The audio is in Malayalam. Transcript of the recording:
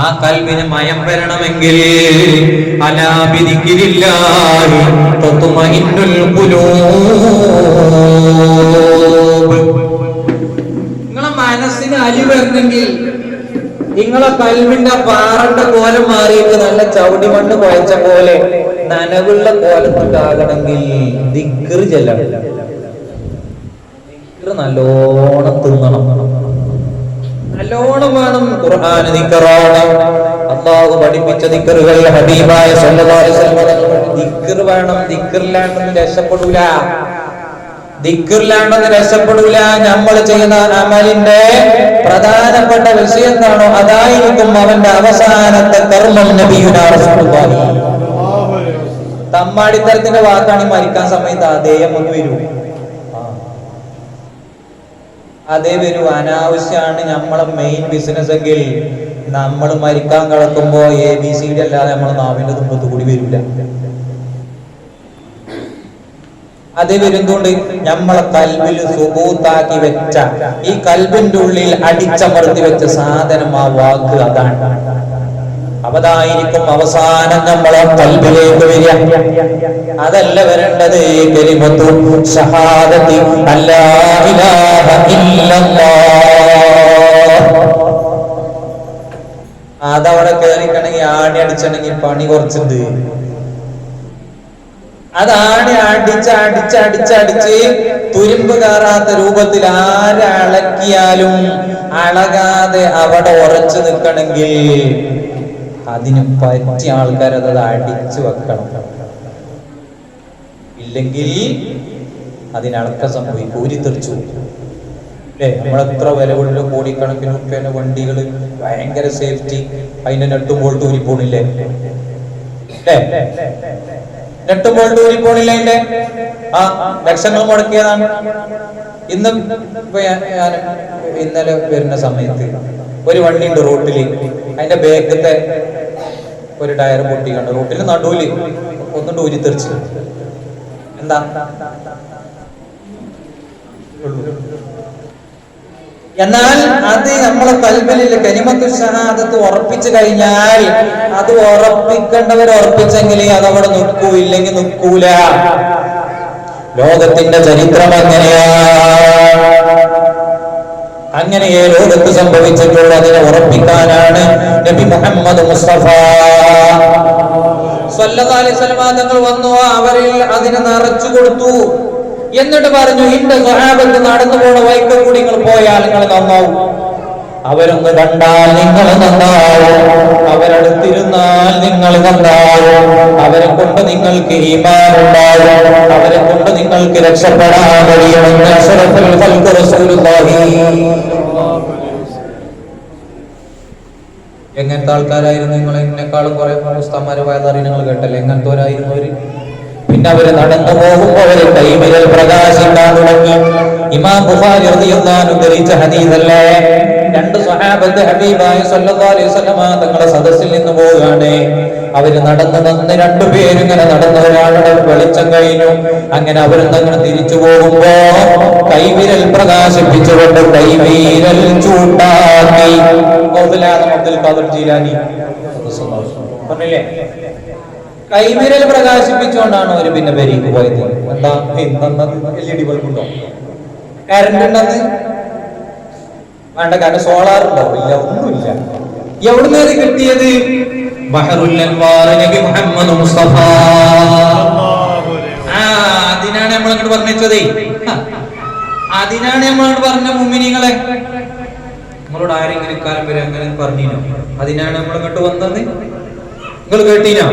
ആ കൽബിന് മയം വരണമെങ്കിൽ അലാ ബിദിക്രില്ലാഹി തത്മഇന്നുൽ ഖുലൂബ്. നിങ്ങളെ മനസ്സിന് അലി വരണമെങ്കിൽ, നിങ്ങളെ കൽബിന്റെ പാറന്റെ കോലം മാറിയിട്ട് നല്ല ചവിടി മണ്ണ് കുഴച്ച പോലെ നനവുള്ള കോലത്തിലാകണമെങ്കിൽ ദിക്ർ ചെല്ലണം. ദിക്ർ നല്ലോണം തിന്നണം, നല്ലോണം വേണം. ഖുർആൻ ദിക്റാണ്, അല്ലാഹു പഠിപ്പിച്ച ദിക്റുകൾ, ഹബീബായ സല്ലല്ലാഹു അലൈഹി വസല്ലം ദിക്ർ വേണം. ദിക്റില്ലാണ്ടൊന്നും രക്ഷപ്പെടൂല, ദിക്റില്ലാണ്ടൊന്നും രക്ഷപ്പെടൂല. നമ്മൾ ചെയ്യുന്ന അമലിന്റെ പ്രധാനപ്പെട്ട വിഷയം എന്താണോ അതായിരിക്കും അവന്റെ അവസാനത്തെ കർമ്മം. നബിയുനാ റസൂലുള്ളാഹി തമ്മാടിത്തരത്തിന്റെ വാക്കാണ് മരിക്കാൻ സമയത്ത് അതേ നമുക്ക് വരൂ, അതേ വരൂ. അനാവശ്യമാണ് നമ്മളെ മെയിൻ ബിസിനസ് എങ്കിൽ നമ്മൾ മരിക്കാൻ കിടക്കുമ്പോ ABCD അല്ലാതെ നമ്മളെ നാവിന്റെ തുമ്പത്ത് കൂടി വരില്ല. അതേ വരുന്നതുകൊണ്ട് നമ്മളെ കൽബിൽ സുബൂത്താക്കി വെച്ച, ഈ കൽബിന്റെ ഉള്ളിൽ അടിച്ചമർത്തി വെച്ച സാധനം ആ വാക്ക് അതാണ്. അവതായിരിക്കും അവസാനം നമ്മളെ കൽബിലേക്ക് വരിക. അതല്ല വരേണ്ടത് കലിമത്തു ഷഹാദത്തി അല്ലാ ഇലാഹ ഇല്ലല്ലാഹ്. അതവിടെ കേറിക്കണമെങ്കിൽ ആണി അടിച്ചണെങ്കിൽ പണി കുറച്ചുണ്ട്. അതാണ് അടിച്ച് തുരുമ്പ് കയറാത്ത രൂപത്തിൽ ആരളക്കിയാലും അളകാതെ അവിടെ ഉറച്ചു നിൽക്കണമെങ്കിൽ അതിന് പറ്റിയ ആൾക്കാർ അത് അടിച്ചു വെക്കണം. ഇല്ലെങ്കിൽ അതിനളക്ക സംഭവിക്കും, ഊരിത്തെറിച്ചു. അല്ലേ? നമ്മളെത്ര വില കൊണ്ട് കോടിക്കണക്കിന് റുപ്യേന്റെ വണ്ടികൾ, ഭയങ്കര സേഫ്റ്റി, അതിന്റെ നെട്ടും ബോൾട്ട് ഊരിപ്പോണില്ലേ? അല്ലേ? നെട്ടും ബോൾട്ട് ഊരിപ്പോണില്ല. അതിന്റെ ലക്ഷങ്ങൾ മുടക്കിയതാണ്. ഇന്നലെ വരുന്ന സമയത്ത് ഒരു വണ്ടിയുണ്ട് റോട്ടില്, അതിന്റെ ബാക്കത്തെ ഒരു ടയർ പൊട്ടി കണ്ടു. റോട്ടിൽ നടുവില് ഒന്നുകൊണ്ട് ഊരിത്തെറിച്ചു. എന്താ? എന്നാൽ അത് നമ്മളെ കൽബിലില്ല. കലിമത്തു ഷഹാദത്ത് ഉറപ്പിച്ചു കഴിഞ്ഞാൽ അത് ഉറപ്പിക്കേണ്ടവർ ഉറപ്പിച്ചെങ്കിൽ അതവിടെ നിൽക്കൂ, ഇല്ലെങ്കിൽ നിൽക്കൂല. ലോകത്തിന്റെ ചരിത്രം അങ്ങനെയേ ലോകത്ത് സംഭവിച്ചിട്ടുള്ളൂ. അതിനെ ഉറപ്പിക്കാനാണ് നബി മുഹമ്മദ് മുസ്തഫ സല്ലല്ലാഹു അലൈഹി വസല്ലം തങ്ങൾ വന്നു, അവരിൽ അതിനെ നിറച്ചു കൊടുത്തു. എന്നിട്ട് പറഞ്ഞു, ഇന്റെ സ്വഹാബത്ത് നടന്നു പോണ വഴിക്ക് കൂടി നിങ്ങൾ പോയാൽ നിങ്ങൾ നന്നാവും. അവരൊന്ന് കണ്ടാൽ നിങ്ങൾ നന്നാവും, അവരടുത്തിരുന്നാൽ നിങ്ങൾ നന്നാവും, അവരെ കൊണ്ട് നിങ്ങൾക്ക് ഈമാൻ ഉണ്ടാവും, അവരെ കൊണ്ട് നിങ്ങൾക്ക് രക്ഷപ്പെടാൻ കഴിയുമെന്ന് അഷ്റഫുൽ ഖൽഖ് റസൂലുള്ളാഹി. എങ്ങനത്തെ ആൾക്കാരായിരുന്നു നിങ്ങൾ? എന്നെക്കാളും കുറെ ഉസ്താദ്മാരെ വയലാറി നിങ്ങൾ കേട്ടല്ലേ? എങ്ങനത്തോരായിരുന്നു അവര്? പിന്നെ അവര് നടന്നു പോകുമ്പോ അവര് കൈവിരൽ പ്രകാശിക്കാൻ തുടങ്ങി. ഇമാം ബുഖാരി റളിയല്ലാഹു അൻഹു ഉദ്ധരിച്ച ഹദീസല്ലേ, രണ്ട് സ്വഹാബത്ത് ഹബീബായ സല്ലല്ലാഹു അലൈഹി വസല്ലം തങ്ങളുടെ സദസ്സിൽ നിന്ന് പോവുകയാണ്. അവര് നടന്ന് രണ്ടുപേരും ഇങ്ങനെ നടന്ന ഒരാളുടെ വെളിച്ചം കഴിഞ്ഞു. അങ്ങനെ അവരൊന്നങ്ങനെ തിരിച്ചു പോകുമ്പോ കൈവിരൽ പ്രകാശിപ്പിച്ചുകൊണ്ട് കൈവിരൽ ചൂണ്ടാക്കി. അബ്ദുൽ ഖാദിർ ജീലാനി പറഞ്ഞില്ലേ, കൈവിരൽ പ്രകാശിപ്പിച്ചുകൊണ്ടാണ് അവര് പിന്നെ പെരീക്ക് പോയത്. എന്താ LED ബൾബുണ്ടോ? കറണ്ട് ഉണ്ടെന്ന് വേണ്ട, കാരണം സോളാർ ഉണ്ടോ? ഇല്ല, ഒന്നുമില്ല. എവിടുന്ന് ഇത് കിട്ടിയത്? ബഹറുൽ അൻവാർ നബി മുഹമ്മദ് മുസ്തഫ. അതിനാണ് നമ്മളങ്ങോട്ട് പറഞ്ഞത്, അതിനാണ് നമ്മളോട് പറഞ്ഞ മുഅ്മിനീങ്ങളെ. നമ്മളോട് ആരെങ്കിലും കാലം വരെ അങ്ങനെ പറഞ്ഞിനോ? അതിനാണ് നമ്മളിങ്ങോട്ട് വന്നത്. നിങ്ങൾ കേട്ടീനോ?